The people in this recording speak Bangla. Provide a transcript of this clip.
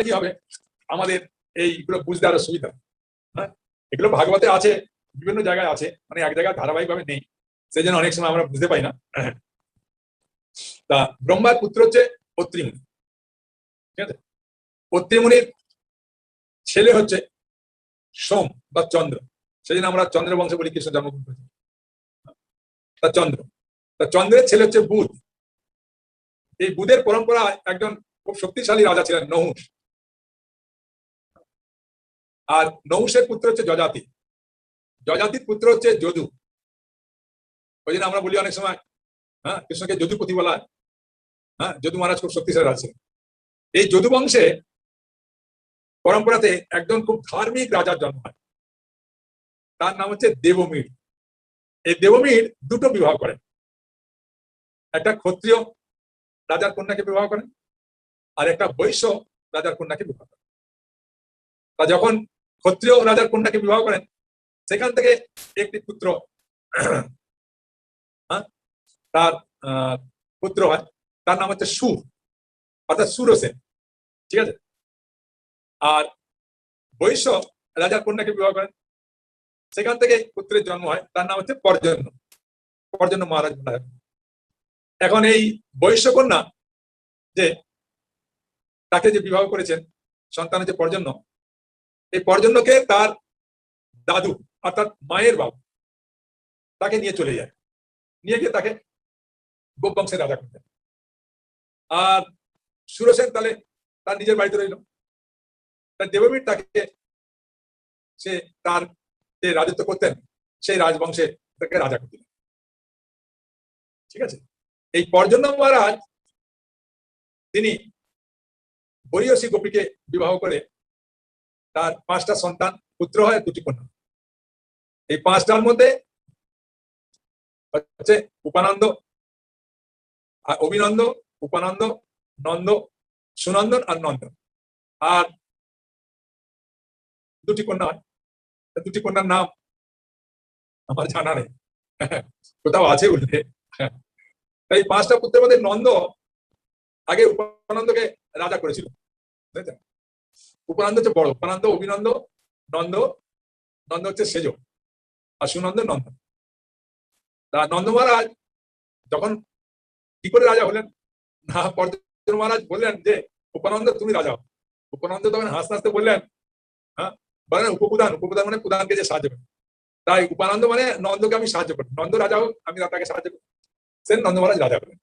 কি হবে, আমাদের এইগুলো বুঝতে আরো সুবিধা। হ্যাঁ, এগুলো ভাগবতে আছে, বিভিন্ন জায়গায় আছে, মানে এক জায়গায় ধারাবাহিক ভাবে নেই, সেই জন্য অনেক সময় আমরা বুঝতে পাই না। তা ব্রহ্মার পুত্র হচ্ছে অত্রি মুনি, ঠিক আছে। অত্রি মুনির ছেলে হচ্ছে সোম বা চন্দ্র, সেই জন্য আমরা চন্দ্র বংশে বলি কৃষ্ণ জন্মগ্রহণ করেছে। তা চন্দ্রের ছেলে হচ্ছে বুধ। এই বুধের পরম্পরায় একজন খুব শক্তিশালী রাজা ছিলেন নহুষ, আর নহুষের পুত্র হচ্ছে যজাতি, যজাতির পুত্র হচ্ছে যদু। ওই জন্য আমরা বলি অনেক সময়, হ্যাঁ, কৃষ্ণকে যদুপতি বলা হয়। হ্যাঁ, যদু মহারাজ খুব শক্তিশালী রাজা ছিলেন। এই যদু বংশে পরম্পরাতে একজন খুব ধার্মিক রাজার জন্ম হয়, তার নাম হচ্ছে দেবমীর। এই দেবমীর দুটো বিবাহ করেন, একটা ক্ষত্রিয় রাজার কন্যাকে বিবাহ করেন, আর একটা বৈশ্য রাজার কন্যাকে বিবাহ করেন। তা যখন ক্ষত্রিয় রাজার কন্যাকে বিবাহ করেন, সেখান থেকে একটি পুত্র, তার পুত্র হয়, তার নাম হচ্ছে সুর, অর্থাৎ সুরসেন, ঠিক আছে। আর বৈশ্য রাজার কন্যাকে বিবাহ করেন, সেখান থেকে পুত্রের জন্ম হয়, তার নাম হচ্ছে পর্জন্য, পর্জন্য মহারাজ বলা হয়। এখন এই বৈশ্য কন্যা যে তাকে যে বিবাহ করেছেন, সন্তান হচ্ছে পর্জন্য, এই পর্জন্যকে তার দাদু অর্থাৎ মায়ের বাবু তাকে নিয়ে চলে যায়, নিয়ে গিয়ে তাকে গোপ বংশের রাজা করতেন। আর সুরসেন তাহলে তার নিজের বাড়িতে রইল। দেববীর তাকে, সে তার যে রাজত্ব করতেন সেই রাজবংশে তাকে রাজা করতেন, ঠিক আছে। এই পর্জন্য মহারাজ তিনি বরিয়সী গোপীকে বিবাহ করে তার 5টা সন্তান, পুত্র হয়, 2টি কন্যা। এই 5টার মধ্যে হচ্ছে উপানন্দ, অভিনন্দ, উপানন্দ, নন্দ, সুনন্দন আর নন্দন। আর 2টি কন্যা হয়। 2টি কন্যার নাম আমার জানা নেই, কোথাও আছে উল্লেখ। তাই 5টা পুত্রের মধ্যে নন্দ আগে উপানন্দকে রাজা করেছিল। উপানন্দ হচ্ছে বড়, উপানন্দ, অভিনন্দ, নন্দ, নন্দ হচ্ছে সেজ, আর সুনন্দ নন্দ। তা নন্দ মহারাজ যখন কি করে রাজা হলেন না, পর্জন্য মহারাজ বললেন যে উপানন্দ তুমি রাজা হও। উপানন্দ তখন হাসতে হাসতে বললেন, হ্যাঁ, বলেন উপপ্রধান, উপপ্রধান মানে প্রধানকে যে সাহায্য করে, তাই উপানন্দ মানে নন্দকে আমি সাহায্য করি, নন্দ রাজা হোক, আমি তাকে সাহায্য করি। সেন নন্দ মহারাজ রাজা হলেন।